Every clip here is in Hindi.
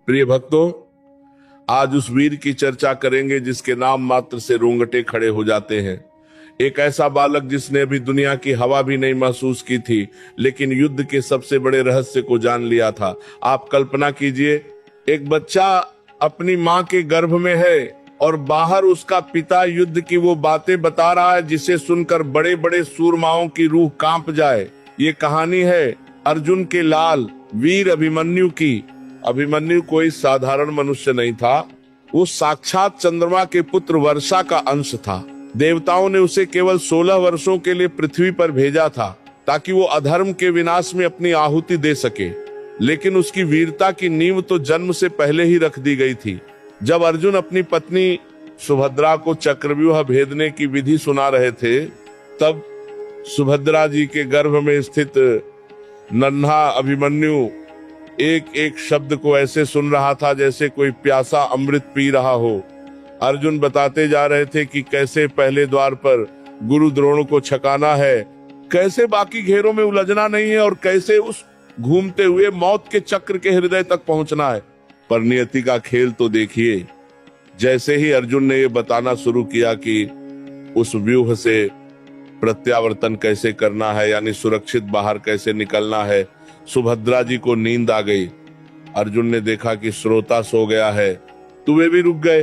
प्रिय भक्तों, आज उस वीर की चर्चा करेंगे जिसके नाम मात्र से रोंगटे खड़े हो जाते हैं। एक ऐसा बालक जिसने अभी दुनिया की हवा भी नहीं महसूस की थी, लेकिन युद्ध के सबसे बड़े रहस्य को जान लिया था। आप कल्पना कीजिए, एक बच्चा अपनी माँ के गर्भ में है और बाहर उसका पिता युद्ध की वो बातें बता रहा है जिसे सुनकर बड़े बड़े सूरमाओं की रूह कांप जाए। ये कहानी है अर्जुन के लाल वीर अभिमन्यु की। अभिमन्यु कोई साधारण मनुष्य नहीं था, वो साक्षात चंद्रमा के पुत्र वर्षा का अंश था। देवताओं ने उसे केवल 16 वर्षों के लिए पृथ्वी पर भेजा था ताकि वो अधर्म के विनाश में अपनी आहुति दे सके, लेकिन उसकी वीरता की नींव तो जन्म से पहले ही रख दी गई थी। जब अर्जुन अपनी पत्नी सुभद्रा को चक्रव्यूह भेदने की विधि सुना रहे थे, तब सुभद्रा जी के गर्भ में स्थित नन्हा अभिमन्यु एक एक शब्द को ऐसे सुन रहा था जैसे कोई प्यासा अमृत पी रहा हो। अर्जुन बताते जा रहे थे कि कैसे पहले द्वार पर गुरु द्रोण को छकाना है, कैसे बाकी घेरों में उलझना नहीं है और कैसे उस घूमते हुए मौत के चक्र के हृदय तक पहुंचना है। पर नियति का खेल तो देखिए, जैसे ही अर्जुन ने ये बताना शुरू किया कि उस व्यूह से प्रत्यावर्तन कैसे करना है, यानी सुरक्षित बाहर कैसे निकलना है, सुभद्रा जी को नींद आ गई। अर्जुन ने देखा कि श्रोता सो गया है तो वे भी रुक गए,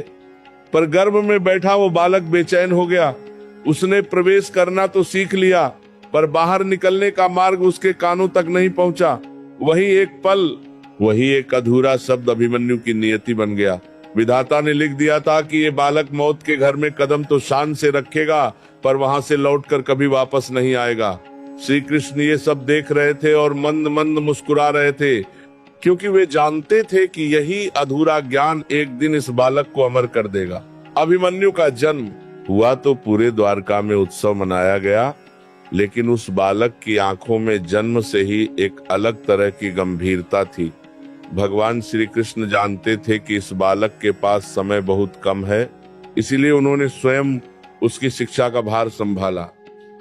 पर गर्भ में बैठा वो बालक बेचैन हो गया। उसने प्रवेश करना तो सीख लिया, पर बाहर निकलने का मार्ग उसके कानों तक नहीं पहुंचा। वही एक पल, वही एक अधूरा शब्द अभिमन्यु की नियति बन गया। विधाता ने लिख दिया था कि ये बालक मौत के घर में कदम तो शान से रखेगा, पर वहां से लौटकर कभी वापस नहीं आएगा। श्री कृष्ण ये सब देख रहे थे और मंद मंद मुस्कुरा रहे थे, क्योंकि वे जानते थे कि यही अधूरा ज्ञान एक दिन इस बालक को अमर कर देगा। अभिमन्यु का जन्म हुआ तो पूरे द्वारका में उत्सव मनाया गया, लेकिन उस बालक की आंखों में जन्म से ही एक अलग तरह की गंभीरता थी। भगवान श्री कृष्ण जानते थे कि इस बालक के पास समय बहुत कम है, इसीलिए उन्होंने स्वयं उसकी शिक्षा का भार संभाला।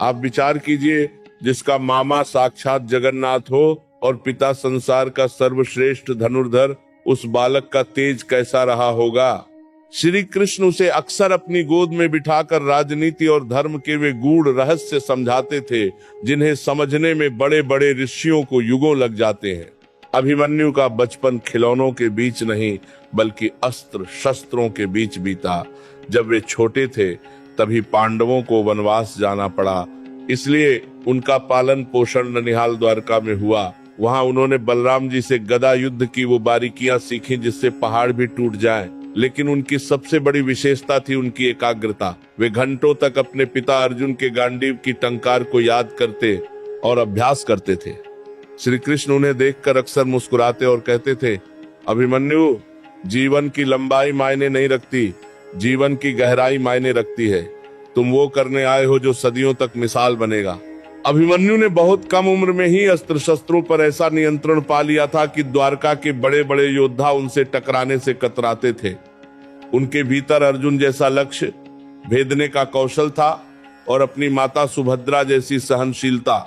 आप विचार कीजिए, जिसका मामा साक्षात जगन्नाथ हो और पिता संसार का सर्वश्रेष्ठ धनुर्धर, उस बालक का तेज कैसा रहा होगा। श्री कृष्ण उसे अक्सर अपनी गोद में बिठाकर राजनीति और धर्म के वे गूढ़ रहस्य समझाते थे, जिन्हें समझने में बड़े बड़े ऋषियों को युगों लग जाते हैं। अभिमन्यु का बचपन खिलौनों के बीच नहीं, बल्कि अस्त्र शस्त्रों के बीच बीता। जब वे छोटे थे तभी पांडवों को वनवास जाना पड़ा, इसलिए उनका पालन पोषण ननिहाल द्वारका में हुआ। वहां उन्होंने बलराम जी से गदा युद्ध की वो बारीकियां सीखी जिससे पहाड़ भी टूट जाएं। लेकिन उनकी सबसे बड़ी विशेषता थी उनकी एकाग्रता। वे घंटों तक अपने पिता अर्जुन के गांडीव की टंकार को याद करते और अभ्यास करते थे। श्री कृष्ण उन्हें देखकर अक्सर मुस्कुराते और कहते थे, अभिमन्यु, जीवन की लंबाई मायने नहीं रखती, जीवन की गहराई मायने रखती है। तुम वो करने आए हो जो सदियों तक मिसाल बनेगा। अभिमन्यु ने बहुत कम उम्र में ही अस्त्र शस्त्रों पर ऐसा नियंत्रण पा लिया था कि द्वारका के बड़े बड़े योद्धा उनसे टकराने से कतराते थे। उनके भीतर अर्जुन जैसा लक्ष्य भेदने का कौशल था और अपनी माता सुभद्रा जैसी सहनशीलता।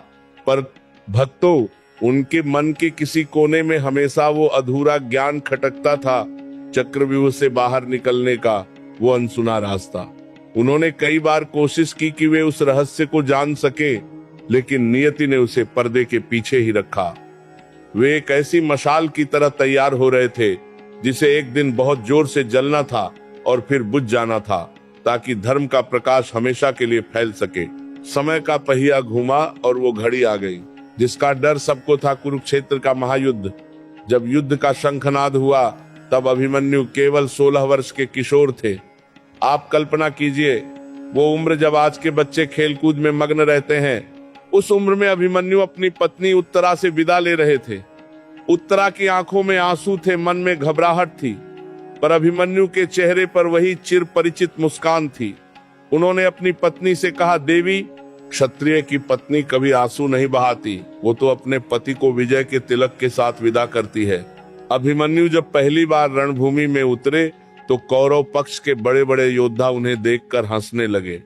पर भक्तों, उनके मन के किसी कोने में हमेशा वो अधूरा ज्ञान खटकता था, चक्रव्यूह से बाहर निकलने का वो अनसुना रास्ता। उन्होंने कई बार कोशिश की कि वे उस रहस्य को जान सके, लेकिन नियति ने उसे पर्दे के पीछे ही रखा। वे एक ऐसी मशाल की तरह तैयार हो रहे थे जिसे एक दिन बहुत जोर से जलना था और फिर बुझ जाना था, ताकि धर्म का प्रकाश हमेशा के लिए फैल सके। समय का पहिया घूमा और वो घड़ी आ गई जिसका डर सबको था, कुरुक्षेत्र का महायुद्ध। जब युद्ध का शंखनाद हुआ तब अभिमन्यु केवल 16 वर्ष के किशोर थे। आप कल्पना कीजिए, वो उम्र जब आज के बच्चे खेलकूद में मग्न रहते हैं, उस उम्र में अभिमन्यु अपनी पत्नी उत्तरा से विदा ले रहे थे। उत्तरा की आंखों में आंसू थे, मन में घबराहट थी, पर अभिमन्यु के चेहरे पर वही चिर परिचित मुस्कान थी। उन्होंने अपनी पत्नी से कहा, देवी, क्षत्रिय की पत्नी कभी आंसू नहीं बहाती, वो तो अपने पति को विजय के तिलक के साथ विदा करती है। अभिमन्यु जब पहली बार रणभूमि में उतरे तो कौरव पक्ष के बड़े बड़े योद्धा उन्हें देखकर हंसने लगे।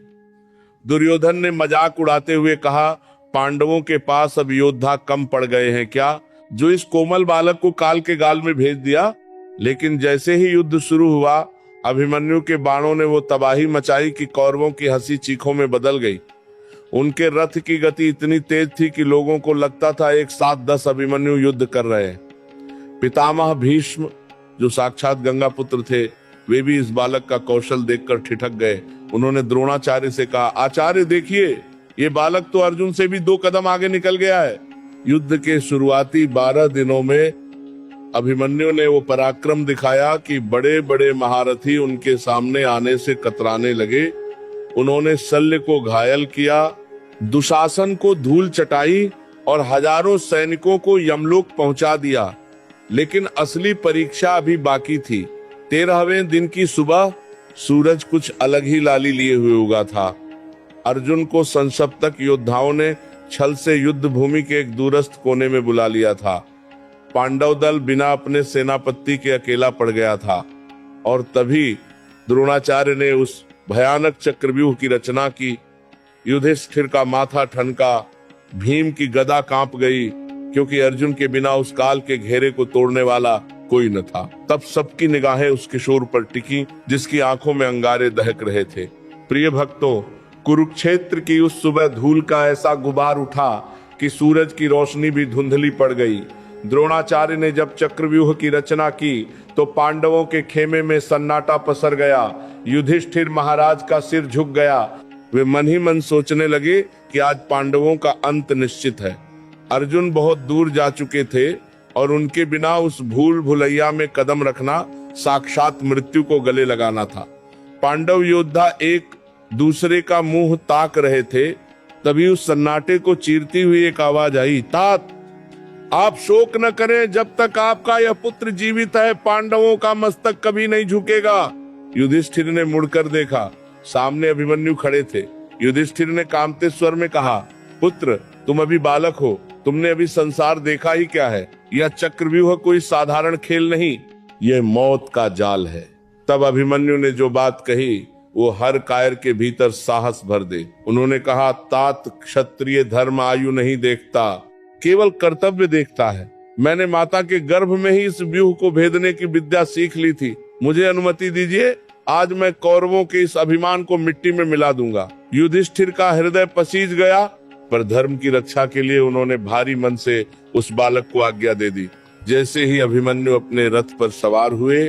दुर्योधन ने मजाक उड़ाते हुए कहा, पांडवों के पास अब योद्धा कम पड़ गए हैं क्या, जो इस कोमल बालक को काल के गाल में भेज दिया। लेकिन जैसे ही युद्ध शुरू हुआ, अभिमन्यु के बाणों ने वो तबाही मचाई कि कौरवों की हंसी चीखों में बदल गई। उनके रथ की गति इतनी तेज थी कि लोगों को लगता था एक साथ 10 अभिमन्यु युद्ध कर रहे हैं। पितामह भीष्म, जो साक्षात गंगा पुत्र थे, वे भी इस बालक का कौशल देखकर ठिठक गए। उन्होंने द्रोणाचार्य से कहा, आचार्य देखिए, ये बालक तो अर्जुन से भी 2 कदम आगे निकल गया है। युद्ध के शुरुआती 12 दिनों में अभिमन्यु ने वो पराक्रम दिखाया कि बड़े बड़े महारथी उनके सामने आने से कतराने लगे। उन्होंने शल्य को घायल किया, दुशासन को धूल चटाई और हजारों सैनिकों को यमलोक पहुंचा दिया। लेकिन असली परीक्षा अभी बाकी थी। 13वें दिन की सुबह सूरज कुछ अलग ही लाली लिए हुए उगा था। अर्जुन को संसप्तक योद्धाओं ने छल से युद्ध भूमि के एक दूरस्थ कोने में बुला लिया था। पांडव दल बिना अपने सेनापति के अकेला पड़ गया था और तभी द्रोणाचार्य ने उस भयानक चक्रव्यूह की रचना की। युधिष्ठिर का माथा ठनका, भीम की गदा कांप गई, क्योंकि अर्जुन के बिना उस काल के घेरे को तोड़ने वाला कोई न था। तब सबकी निगाहें उस किशोर पर टिकी जिसकी आंखों में अंगारे दहक रहे थे। प्रिय भक्तों, कुरुक्षेत्र की उस सुबह धूल का ऐसा गुबार उठा कि सूरज की रोशनी भी धुंधली पड़ गई। द्रोणाचार्य ने जब चक्रव्यूह की रचना की तो पांडवों के खेमे में सन्नाटा पसर गया। युधिष्ठिर महाराज का सिर झुक गया। वे मन ही मन सोचने लगे कि आज पांडवों का अंत निश्चित है। अर्जुन बहुत दूर जा चुके थे और उनके बिना उस भूल भुलैया में कदम रखना साक्षात मृत्यु को गले लगाना था। पांडव योद्धा एक दूसरे का मुंह ताक रहे थे। तभी उस सन्नाटे को चीरती हुई एक आवाज आई, तात, आप शोक न करें, जब तक आपका यह पुत्र जीवित है पांडवों का मस्तक कभी नहीं झुकेगा। युधिष्ठिर ने मुड़कर देखा, सामने अभिमन्यु खड़े थे। युधिष्ठिर ने कांपते स्वर में कहा, पुत्र, तुम अभी बालक हो, तुमने अभी संसार देखा ही क्या है। यह चक्रव्यूह कोई साधारण खेल नहीं, यह मौत का जाल है। तब अभिमन्यु ने जो बात कही वो हर कायर के भीतर साहस भर दे। उन्होंने कहा, तात, क्षत्रिय धर्म आयु नहीं देखता, केवल कर्तव्य देखता है। मैंने माता के गर्भ में ही इस व्यूह को भेदने की विद्या सीख ली थी। मुझे अनुमति दीजिए, आज मैं कौरवों के इस अभिमान को मिट्टी में मिला दूंगा। युधिष्ठिर का हृदय पसीज गया, पर धर्म की रक्षा के लिए उन्होंने भारी मन से उस बालक को आज्ञा दे दी। जैसे ही अभिमन्यु अपने रथ पर सवार हुए,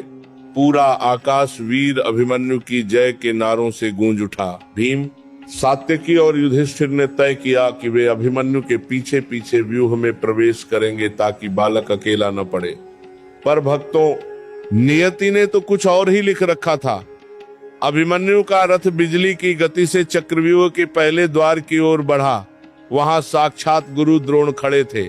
पूरा आकाश वीर अभिमन्यु की जय के नारों से गूंज उठा। भीम, सात्यकी और युधिष्ठिर ने तय किया कि वे अभिमन्यु के पीछे पीछे व्यूह में प्रवेश करेंगे ताकि बालक अकेला न पड़े। पर भक्तों, नियति ने तो कुछ और ही लिख रखा था। अभिमन्यु का रथ बिजली की गति से चक्रव्यूह के पहले द्वार की ओर बढ़ा। वहां साक्षात गुरु द्रोण खड़े थे।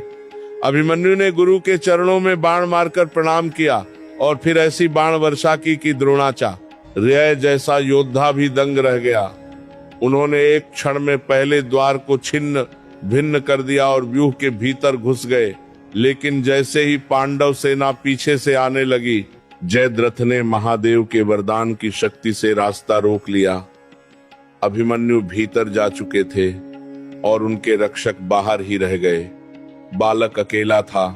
अभिमन्यु ने गुरु के चरणों में बाण मारकर प्रणाम किया और फिर ऐसी बाण वर्षा की कि द्रोणाचार्य जैसा योद्धा भी दंग रह गया। उन्होंने एक क्षण में पहले द्वार को छिन्न भिन्न कर दिया और व्यूह के भीतर घुस गए। लेकिन जैसे ही पांडव सेना पीछे से आने लगी, जयद्रथ ने महादेव के वरदान की शक्ति से रास्ता रोक लिया। अभिमन्यु भीतर जा चुके थे और उनके रक्षक बाहर ही रह गए। बालक अकेला था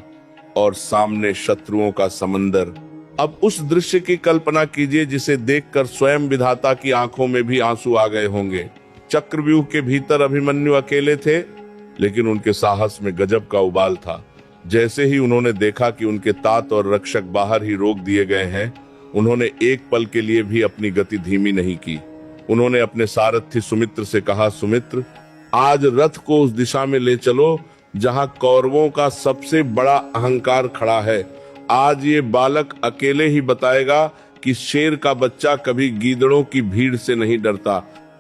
और सामने शत्रुओं का समंदर। अब उस दृश्य की कल्पना कीजिए जिसे देखकर स्वयं विधाता की आंखों में भी आंसू आ गए होंगे। चक्रव्यूह के भीतर अभिमन्यु अकेले थे, लेकिन उनके साहस में गजब का उबाल था। जैसे ही उन्होंने देखा कि उनके तात और रक्षक बाहर ही रोक दिए गए हैं, उन्होंने एक पल के लिए भी अपनी गति धीमी नहीं की। उन्होंने अपने सारथी सुमित्र से कहा, सुमित्र, आज रथ को उस दिशा में ले चलो जहां कौरवों का सबसे बड़ा अहंकार खड़ा है। आज ये बालक अकेले ही बताएगा कि शेर का बच्चा कभी गीदड़ों की भीड़ से नहीं डरता।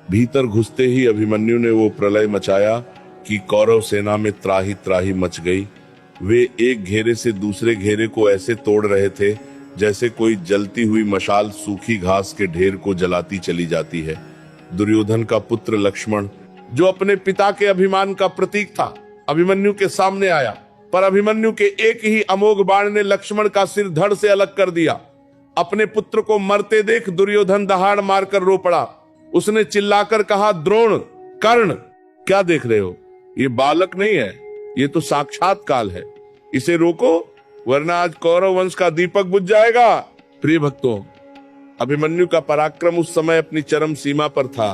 भीतर घुसते ही अभिमन्यु ने वो प्रलय मचाया कि कौरव सेना में त्राही त्राही मच गई। वे एक घेरे से दूसरे घेरे को ऐसे तोड़ रहे थे जैसे कोई जलती हुई मशाल सूखी घास के ढेर को जलाती चली जाती है। दुर्योधन का पुत्र लक्ष्मण, जो अपने पिता के अभिमान का प्रतीक था, अभिमन्यु के सामने आया, पर अभिमन्यु के एक ही अमोघ बाण ने लक्ष्मण का सिर धड़ से अलग कर दिया। अपने पुत्र को मरते देख दुर्योधन दहाड़ मारकर रो पड़ा। उसने चिल्लाकर कहा, द्रोण, कर्ण, क्या देख रहे हो? ये बालक नहीं है, ये तो साक्षात काल है। इसे रोको, वरना आज कौरव वंश का दीपक बुझ जाएगा। प्रिय भक्तों, अभिमन्यु का पराक्रम उस समय अपनी चरम सीमा पर था।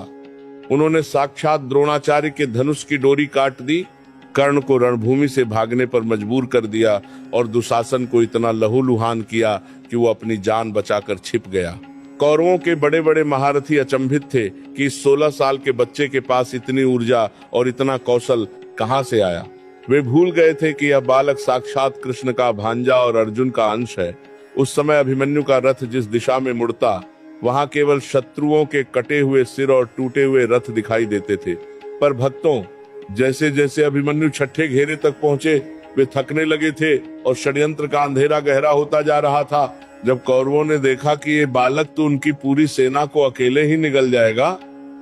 उन्होंने साक्षात द्रोणाचार्य के धनुष की डोरी काट दी, कर्ण को रणभूमि से भागने पर मजबूर कर दिया और दुशासन को इतना लहूलुहान किया कि वो अपनी जान बचाकर छिप गया। कौरवों के बड़े बड़े महारथी अचंभित थे कि इस 16 साल के बच्चे के पास इतनी ऊर्जा और इतना कौशल कहां से आया। वे भूल गए थे कि यह बालक साक्षात कृष्ण का भांजा और अर्जुन का अंश है। उस समय अभिमन्यु का रथ जिस दिशा में मुड़ता, वहां केवल शत्रुओं के कटे हुए सिर और टूटे हुए रथ दिखाई देते थे। पर भक्तों, जैसे जैसे अभिमन्यु छठे घेरे तक पहुंचे, वे थकने लगे थे और षड्यंत्र का अंधेरा गहरा होता जा रहा था। जब कौरवों ने देखा कि ये बालक तो उनकी पूरी सेना को अकेले ही निगल जाएगा,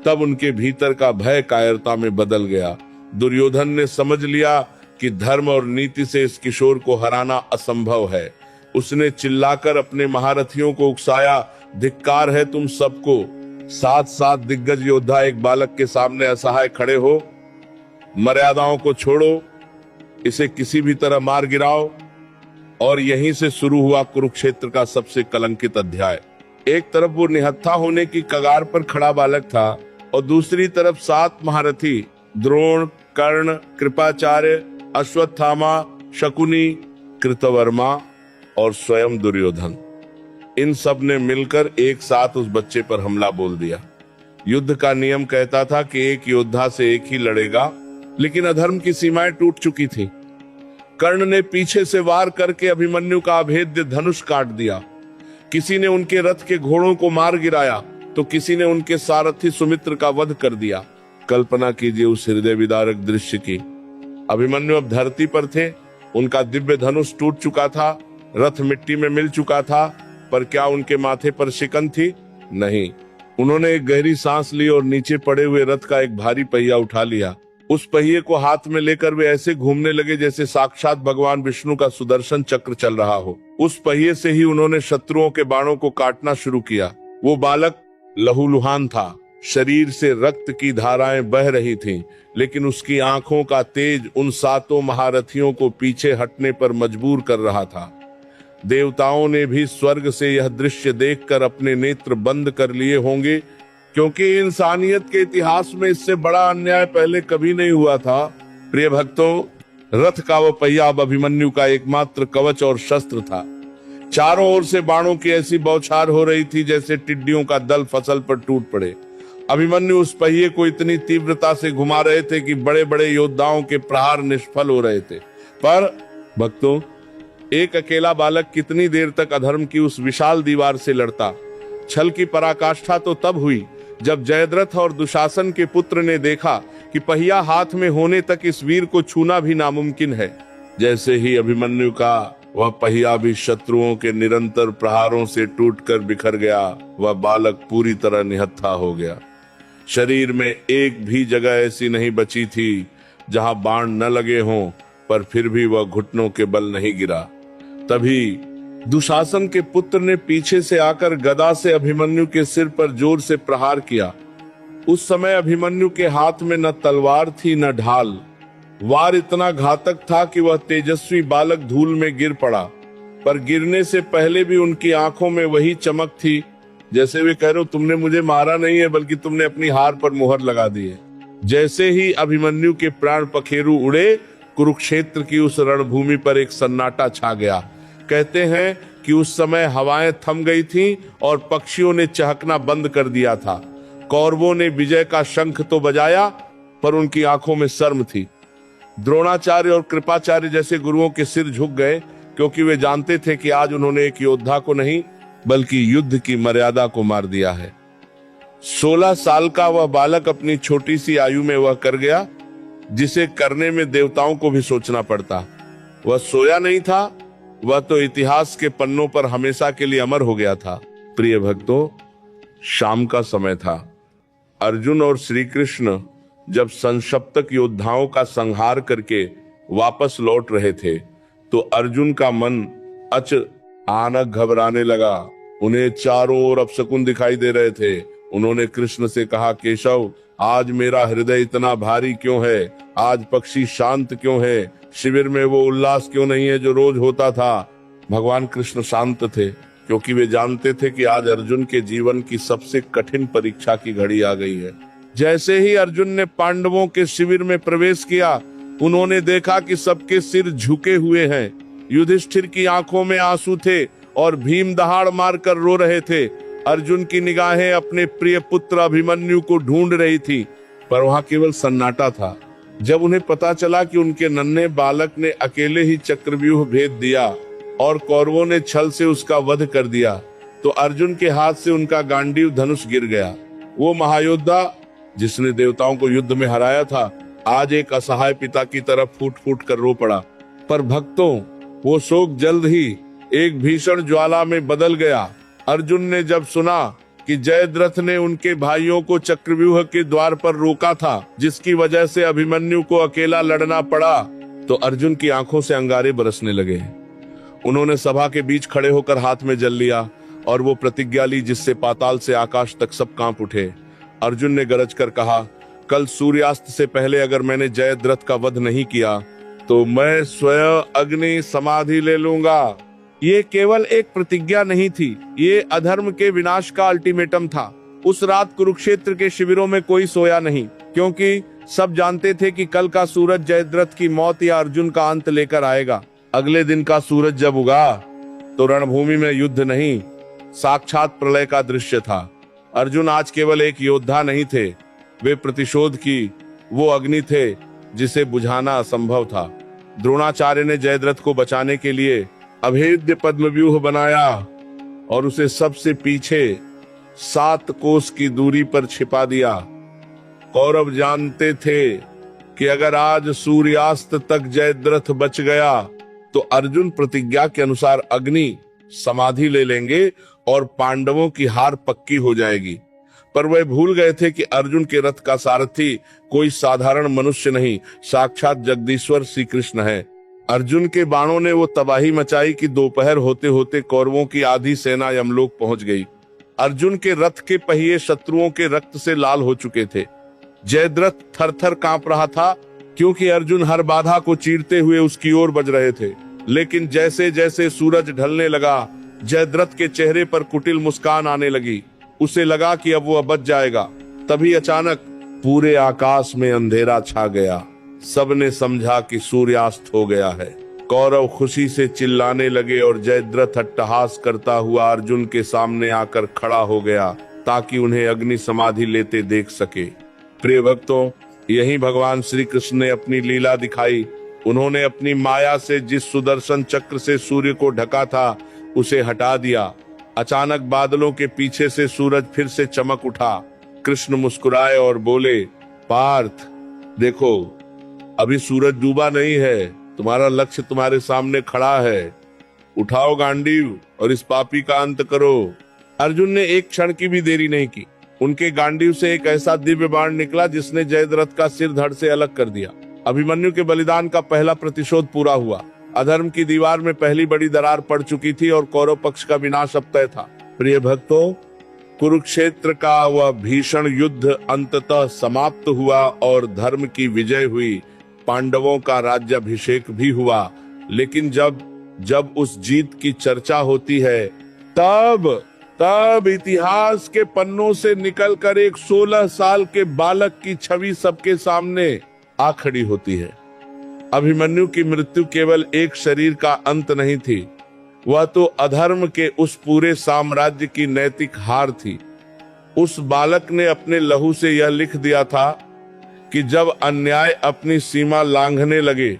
तब उनके भीतर का भय कायरता में बदल गया। दुर्योधन ने समझ लिया कि धर्म और नीति से इस किशोर को हराना असंभव है। उसने चिल्लाकर अपने महारथियों को उकसाया, धिक्कार है तुम सबको। 7 दिग्गज योद्धा एक बालक के सामने असहाय खड़े हो। मर्यादाओं को छोड़ो, इसे किसी भी तरह मार गिराओ। और यहीं से शुरू हुआ कुरुक्षेत्र का सबसे कलंकित अध्याय। एक तरफ वो निहत्था होने की कगार पर खड़ा बालक था और दूसरी तरफ 7 महारथी द्रोण, कर्ण, कृपाचार्य, अश्वत्थामा, शकुनी, कृतवर्मा और स्वयं दुर्योधन। इन सब ने मिलकर एक साथ उस बच्चे पर हमला बोल दिया। युद्ध का नियम कहता था कि एक योद्धा से एक ही लड़ेगा, लेकिन अधर्म की सीमाएं टूट चुकी थी। कर्ण ने पीछे से वार करके अभिमन्यु का अभेद्य धनुष काट दिया। किसी ने उनके रथ के घोड़ों को मार गिराया तो किसी ने उनके सारथी सुमित्र का वध कर दिया। कल्पना कीजिए उस हृदय विदारक दृश्य की। अभिमन्यु अब धरती पर थे, उनका दिव्य धनुष टूट चुका था, रथ मिट्टी में मिल चुका था, पर क्या उनके माथे पर शिकन थी? नहीं। उन्होंने एक गहरी सांस ली और नीचे पड़े हुए रथ का एक भारी पहिया उठा लिया। उस पहिए को हाथ में लेकर वे ऐसे घूमने लगे जैसे साक्षात भगवान विष्णु का सुदर्शन चक्र चल रहा हो। उस पहिए से ही उन्होंने शत्रुओं के बाणों को काटना शुरू किया। वो बालक लहूलुहान था, शरीर से रक्त की धाराएं बह रही थीं, लेकिन उसकी आंखों का तेज उन 7 महारथियों को पीछे हटने पर मजबूर कर रहा था। देवताओं ने भी स्वर्ग से यह दृश्य देखकर अपने नेत्र बंद कर लिए होंगे, क्योंकि इंसानियत के इतिहास में इससे बड़ा अन्याय पहले कभी नहीं हुआ था। प्रिय भक्तों, रथ का वह पहिया अब अभिमन्यु का एकमात्र कवच और शस्त्र था। चारों ओर से बाणों की ऐसी बौछार हो रही थी जैसे टिड्डियों का दल फसल पर टूट पड़े। अभिमन्यु उस पहिए को इतनी तीव्रता से घुमा रहे थे कि बड़े बड़े योद्धाओं के प्रहार निष्फल हो रहे थे। पर भक्तों, एक अकेला बालक कितनी देर तक अधर्म की उस विशाल दीवार से लड़ता? छल की पराकाष्ठा तो तब हुई जब जयद्रथ और दुशासन के पुत्र ने देखा कि पहिया हाथ में होने तक इस वीर को छूना भी नामुमकिन है। जैसे ही अभिमन्यु का वह पहिया भी शत्रुओं के निरंतर प्रहारों से टूटकर बिखर गया, वह बालक पूरी तरह निहत्था हो गया। शरीर में एक भी जगह ऐसी नहीं बची थी जहां बाण न लगे हों, पर फिर भी वह घुटनों के बल नहीं गिरा। तभी दुशासन के पुत्र ने पीछे से आकर गदा से अभिमन्यु के सिर पर जोर से प्रहार किया। उस समय अभिमन्यु के हाथ में न तलवार थी न ढाल। वार इतना घातक था कि वह तेजस्वी बालक धूल में गिर पड़ा, पर गिरने से पहले भी उनकी आंखों में वही चमक थी जैसे वे कह रहे हो, तुमने मुझे मारा नहीं है, बल्कि तुमने अपनी हार पर मुहर लगा दी है। जैसे ही अभिमन्यु के प्राण पखेरु उड़े, कुरुक्षेत्र की उस रणभूमि पर एक सन्नाटा छा गया। कहते हैं कि उस समय हवाएं थम गई थीं और पक्षियों ने चहकना बंद कर दिया था। कौरवों ने विजय का शंख तो बजाया, पर उनकी आंखों में शर्म थी। द्रोणाचार्य और कृपाचार्य जैसे गुरुओं के सिर झुक गए, क्योंकि वे जानते थे कि आज उन्होंने एक योद्धा को नहीं, बल्कि युद्ध की मर्यादा को मार दिया है। 16 साल का वह बालक अपनी छोटी सी आयु में वह कर गया जिसे करने में देवताओं को भी सोचना पड़ता। वह सोया नहीं था, वह तो इतिहास के पन्नों पर हमेशा के लिए अमर हो गया था। प्रिय भक्तों, शाम का समय था। अर्जुन और श्री कृष्ण जब संशप्तक योद्धाओं का संहार करके वापस लौट रहे थे, तो अर्जुन का मन अचानक घबराने लगा। उन्हें चारों ओर अपशकुन दिखाई दे रहे थे। उन्होंने कृष्ण से कहा, केशव, आज मेरा हृदय इतना भारी क्यों है? आज पक्षी शांत क्यों है? शिविर में वो उल्लास क्यों नहीं है जो रोज होता था? भगवान कृष्ण शांत थे, क्योंकि वे जानते थे कि आज अर्जुन के जीवन की सबसे कठिन परीक्षा की घड़ी आ गई है। जैसे ही अर्जुन ने पांडवों के शिविर में प्रवेश किया, उन्होंने देखा कि सबके सिर झुके हुए हैं। युधिष्ठिर की आंखों में आंसू थे और भीम दहाड़ मारकर रो रहे थे। अर्जुन की निगाहें अपने प्रिय पुत्र अभिमन्यु को ढूंढ रही थी, पर वहां केवल सन्नाटा था। जब उन्हें पता चला कि उनके नन्हे बालक ने अकेले ही चक्रव्यूह भेद दिया और कौरवों ने छल से उसका वध कर दिया, तो अर्जुन के हाथ से उनका गांडीव धनुष गिर गया। वो महायोद्धा जिसने देवताओं को युद्ध में हराया था, आज एक असहाय पिता की तरह फूट फूट कर रो पड़ा। पर भक्तों, वो शोक जल्द ही एक भीषण ज्वाला में बदल गया। अर्जुन ने जब सुना कि जयद्रथ ने उनके भाइयों को चक्रव्यूह के द्वार पर रोका था, जिसकी वजह से अभिमन्यु को अकेला लड़ना पड़ा, तो अर्जुन की आंखों से अंगारे बरसने लगे। उन्होंने सभा के बीच खड़े होकर हाथ में जल लिया और वो प्रतिज्ञा ली जिससे पाताल से आकाश तक सब कांप उठे। अर्जुन ने गरज कर कहा, कल सूर्यास्त से पहले अगर मैंने जयद्रथ का वध नहीं किया तो मैं स्वयं अग्नि समाधि ले लूंगा। ये केवल एक प्रतिज्ञा नहीं थी, ये अधर्म के विनाश का अल्टीमेटम था। उस रात कुरुक्षेत्र के शिविरों में कोई सोया नहीं, क्योंकि सब जानते थे कि कल का सूरज जयद्रथ की मौत या अर्जुन का अंत लेकर आएगा। अगले दिन का सूरज जब उगा तो रणभूमि में युद्ध नहीं, साक्षात प्रलय का दृश्य था। अर्जुन आज केवल एक योद्धा नहीं थे, वे प्रतिशोध की वो अग्नि थे जिसे बुझाना असंभव था। द्रोणाचार्य ने जयद्रथ को बचाने के लिए अभेद्य पद्मव्यूह बनाया और उसे सबसे पीछे 7 कोस की दूरी पर छिपा दिया। कौरव जानते थे कि अगर आज सूर्यास्त तक जयद्रथ बच गया तो अर्जुन प्रतिज्ञा के अनुसार अग्नि समाधि ले लेंगे और पांडवों की हार पक्की हो जाएगी। पर वे भूल गए थे कि अर्जुन के रथ का सारथी कोई साधारण मनुष्य नहीं, साक्षात जगदीश्वर श्री कृष्ण है। अर्जुन के बाणों ने वो तबाही मचाई कि दोपहर होते होते कौरवों की आधी सेना यमलोक पहुंच गई। अर्जुन के रथ के पहिए शत्रुओं के रक्त से लाल हो चुके थे। जयद्रथ थर-थर कांप रहा था, क्योंकि अर्जुन हर बाधा को चीरते हुए उसकी ओर बज रहे थे। लेकिन जैसे जैसे सूरज ढलने लगा, जयद्रथ के चेहरे पर कुटिल मुस्कान आने लगी। उसे लगा कि अब वो बच जाएगा। तभी अचानक पूरे आकाश में अंधेरा छा गया। सबने समझा कि सूर्यास्त हो गया है। कौरव खुशी से चिल्लाने लगे और जयद्रथ अट्टहास करता हुआ अर्जुन के सामने आकर खड़ा हो गया ताकि उन्हें अग्नि समाधि लेते देख सके। प्रिय भक्तों, यही भगवान श्री कृष्ण ने अपनी लीला दिखाई। उन्होंने अपनी माया से जिस सुदर्शन चक्र से सूर्य को ढका था उसे हटा दिया। अचानक बादलों के पीछे से सूरज फिर से चमक उठा। कृष्ण मुस्कुराए और बोले, पार्थ देखो, अभी सूरज डूबा नहीं है, तुम्हारा लक्ष्य तुम्हारे सामने खड़ा है। उठाओ गांडीव और इस पापी का अंत करो। अर्जुन ने एक क्षण की भी देरी नहीं की। उनके गांडीव से एक ऐसा दिव्य बाण निकला जिसने जयद्रथ का सिर धड़ से अलग कर दिया। अभिमन्यु के बलिदान का पहला प्रतिशोध पूरा हुआ। अधर्म की दीवार में पहली बड़ी दरार पड़ चुकी थी और कौरव पक्ष का विनाश अब तय था। प्रिय भक्तों, कुरुक्षेत्र का वह भीषण युद्ध अंततः समाप्त हुआ और धर्म की विजय हुई। पांडवों का राज्याभिषेक भी हुआ। लेकिन जब उस जीत की चर्चा होती है, तब इतिहास के पन्नों से निकलकर एक 16 साल के बालक की छवि सबके सामने आ खड़ी होती है। अभिमन्यु की मृत्यु केवल एक शरीर का अंत नहीं थी, वह तो अधर्म के उस पूरे साम्राज्य की नैतिक हार थी। उस बालक ने अपने लहू से यह लिख दिया था कि जब अन्याय अपनी सीमा लांघने लगे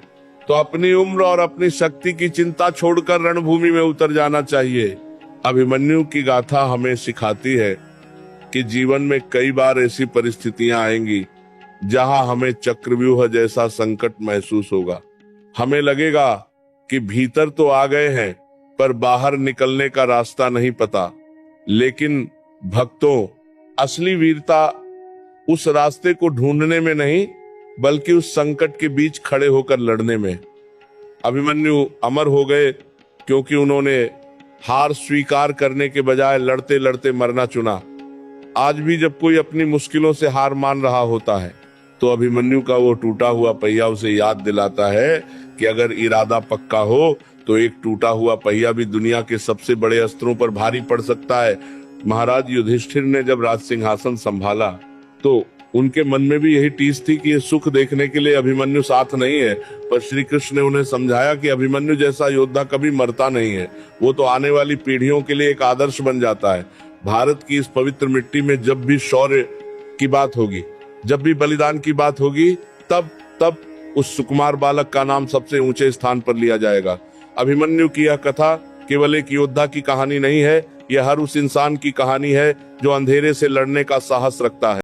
तो अपनी उम्र और अपनी शक्ति की चिंता छोड़कर रणभूमि में उतर जाना चाहिए। अभिमन्यु की गाथा हमें सिखाती है कि जीवन में कई बार ऐसी परिस्थितियां आएंगी जहां हमें चक्रव्यूह जैसा संकट महसूस होगा। हमें लगेगा कि भीतर तो आ गए हैं पर बाहर निकलने का रास्ता नहीं पता। लेकिन भक्तों, असली वीरता उस रास्ते को ढूंढने में नहीं, बल्कि उस संकट के बीच खड़े होकर लड़ने में। अभिमन्यु अमर हो गए क्योंकि उन्होंने हार स्वीकार करने के बजाय लड़ते लड़ते मरना चुना। आज भी जब कोई अपनी मुश्किलों से हार मान रहा होता है तो अभिमन्यु का वो टूटा हुआ पहिया उसे याद दिलाता है कि अगर इरादा पक्का हो तो एक टूटा हुआ पहिया भी दुनिया के सबसे बड़े अस्त्रों पर भारी पड़ सकता है। महाराज युधिष्ठिर ने जब राज सिंहासन संभाला तो उनके मन में भी यही टीस थी कि ये सुख देखने के लिए अभिमन्यु साथ नहीं है, पर श्री कृष्ण ने उन्हें समझाया कि अभिमन्यु जैसा योद्धा कभी मरता नहीं है, वो तो आने वाली पीढ़ियों के लिए एक आदर्श बन जाता है। भारत की इस पवित्र मिट्टी में जब भी शौर्य की बात होगी, जब भी बलिदान की बात होगी, तब तब उस सुकुमार बालक का नाम सबसे ऊंचे स्थान पर लिया जाएगा। अभिमन्यु की यह कथा केवल एक योद्धा की कहानी नहीं है, यह हर उस इंसान की कहानी है जो अंधेरे से लड़ने का साहस रखता है।